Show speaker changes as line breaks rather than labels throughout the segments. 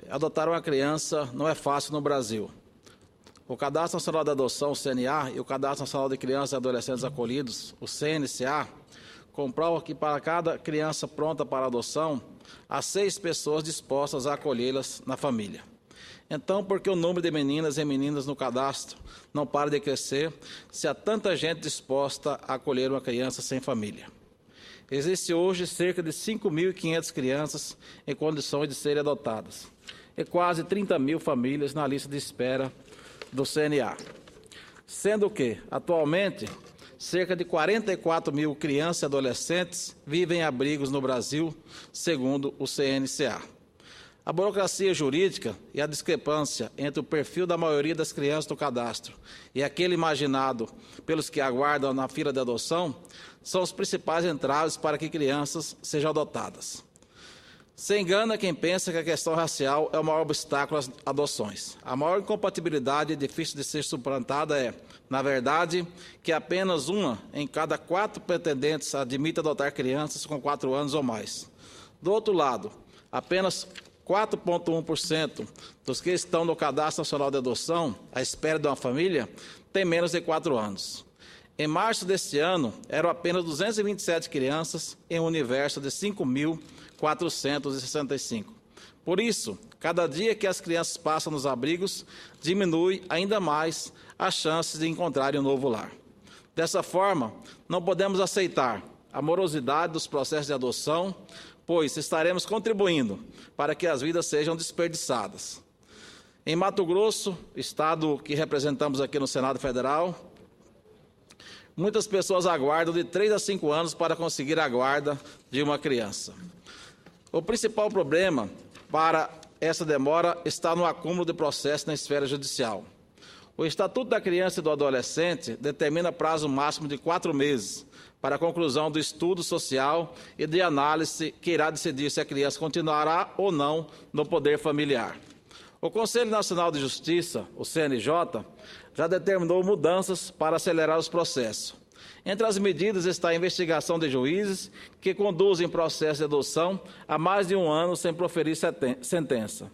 Adotar uma criança não é fácil no Brasil. O Cadastro Nacional de Adoção, o CNA, e o Cadastro Nacional de Crianças e Adolescentes Acolhidos, o CNCA, comprovam que para cada criança pronta para adoção, há 6 pessoas dispostas a acolhê-las na família. Então, por que o número de meninas e meninas no cadastro não para de crescer se há tanta gente disposta a acolher uma criança sem família? Existe hoje cerca de 5.500 crianças em condições de serem adotadas e quase 30.000 famílias na lista de espera do CNA. Sendo que, atualmente, cerca de 44.000 crianças e adolescentes vivem em abrigos no Brasil, segundo o CNCA. A burocracia jurídica e a discrepância entre o perfil da maioria das crianças do cadastro e aquele imaginado pelos que aguardam na fila de adoção são os principais entraves para que crianças sejam adotadas. Se engana quem pensa que a questão racial é o maior obstáculo às adoções. A maior incompatibilidade difícil de ser suplantada é, na verdade, que apenas uma em cada 4 pretendentes admite adotar crianças com 4 anos ou mais. Do outro lado, apenas 4,1% dos que estão no Cadastro Nacional de Adoção, à espera de uma família, têm menos de 4 anos. Em março deste ano, eram apenas 227 crianças em um universo de 5.465. Por isso, cada dia que as crianças passam nos abrigos, diminui ainda mais as chances de encontrarem um novo lar. Dessa forma, não podemos aceitar a morosidade dos processos de adoção, pois estaremos contribuindo para que as vidas sejam desperdiçadas. Em Mato Grosso, estado que representamos aqui no Senado Federal, muitas pessoas aguardam de 3 a 5 anos para conseguir a guarda de uma criança. O principal problema para essa demora está no acúmulo de processos na esfera judicial. O Estatuto da Criança e do Adolescente determina prazo máximo de 4 meses para a conclusão do estudo social e de análise que irá decidir se a criança continuará ou não no poder familiar. O Conselho Nacional de Justiça, o CNJ, já determinou mudanças para acelerar os processos. Entre as medidas está a investigação de juízes que conduzem processo de adoção há mais de 1 ano sem proferir sentença.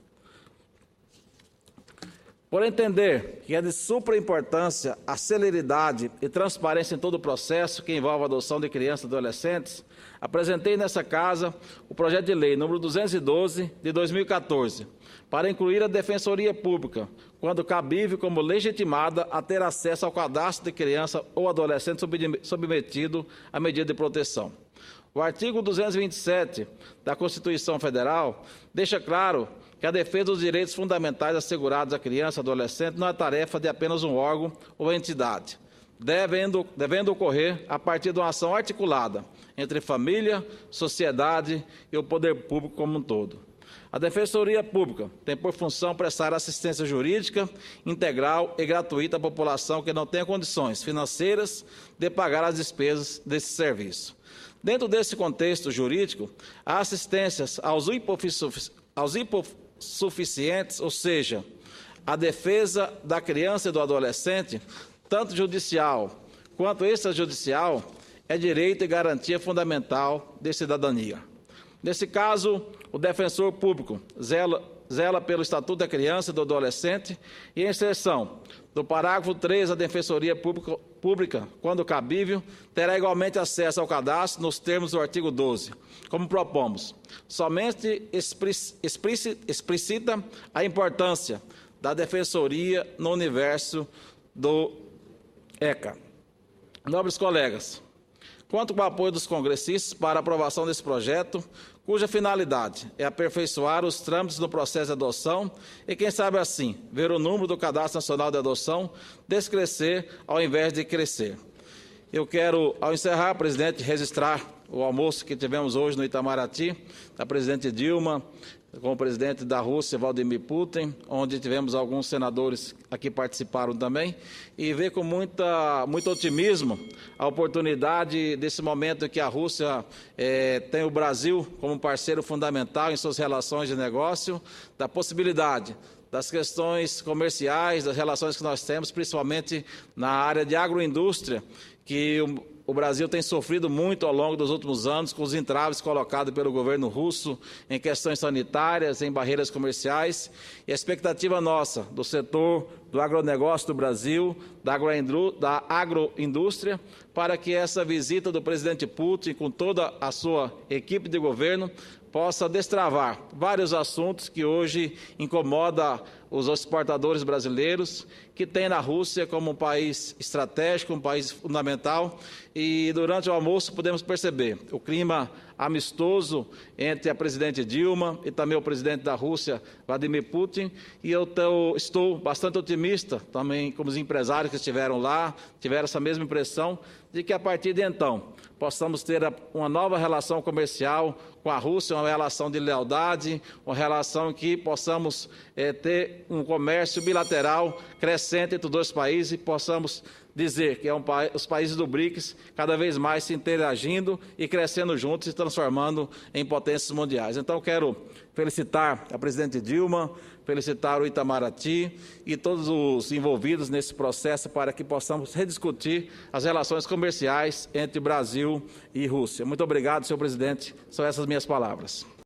Por entender que é de supra importância a celeridade e transparência em todo o processo que envolve a adoção de crianças e adolescentes, apresentei nessa Casa o projeto de lei número 212 de 2014, para incluir a Defensoria Pública, quando cabível como legitimada a ter acesso ao cadastro de criança ou adolescente submetido à medida de proteção. O artigo 227 da Constituição Federal deixa claro que a defesa dos direitos fundamentais assegurados à criança e adolescente não é tarefa de apenas um órgão ou entidade, devendo ocorrer a partir de uma ação articulada entre família, sociedade e o poder público como um todo. A Defensoria Pública tem por função prestar assistência jurídica integral e gratuita à população que não tenha condições financeiras de pagar as despesas desse serviço. Dentro desse contexto jurídico, há assistências aos hipossuficientes, ou seja, a defesa da criança e do adolescente, tanto judicial quanto extrajudicial, é direito e garantia fundamental de cidadania. Nesse caso, o defensor público zela pelo Estatuto da Criança e do Adolescente e, em exceção do parágrafo 3, a Defensoria Pública, quando cabível, terá igualmente acesso ao cadastro nos termos do artigo 12, como propomos. Somente explicita a importância da Defensoria no universo do ECA. Nobres colegas, conto com o apoio dos congressistas para a aprovação desse projeto, cuja finalidade é aperfeiçoar os trâmites do processo de adoção e, quem sabe assim, ver o número do Cadastro Nacional de Adoção descrescer ao invés de crescer. Eu quero, ao encerrar, presidente, registrar o almoço que tivemos hoje no Itamaraty, da presidente Dilma, com o presidente da Rússia, Vladimir Putin, onde tivemos alguns senadores aqui participaram também, e ver com muito otimismo a oportunidade desse momento em que a Rússia tem o Brasil como parceiro fundamental em suas relações de negócio, da possibilidade das questões comerciais, das relações que nós temos, principalmente na área de agroindústria, que o Brasil tem sofrido muito ao longo dos últimos anos com os entraves colocados pelo governo russo em questões sanitárias, em barreiras comerciais, e a expectativa nossa do setor do agronegócio do Brasil, da agroindústria, para que essa visita do presidente Putin, com toda a sua equipe de governo, possa destravar vários assuntos que hoje incomodam os exportadores brasileiros, que tem na Rússia como um país estratégico, um país fundamental. E durante o almoço podemos perceber o clima amistoso entre a presidente Dilma e também o presidente da Rússia, Vladimir Putin, e eu estou bastante otimista, também como os empresários que estiveram lá, tiveram essa mesma impressão, de que a partir de então possamos ter uma nova relação comercial com a Rússia, uma relação de lealdade, uma relação em que possamos ter um comércio bilateral crescente entre os dois países e possamos dizer que os países do BRICS cada vez mais se interagindo e crescendo juntos e se transformando em potências mundiais. Então, quero felicitar a presidente Dilma, felicitar o Itamaraty e todos os envolvidos nesse processo para que possamos rediscutir as relações comerciais entre Brasil e Rússia. Muito obrigado, senhor presidente. São essas minhas palavras.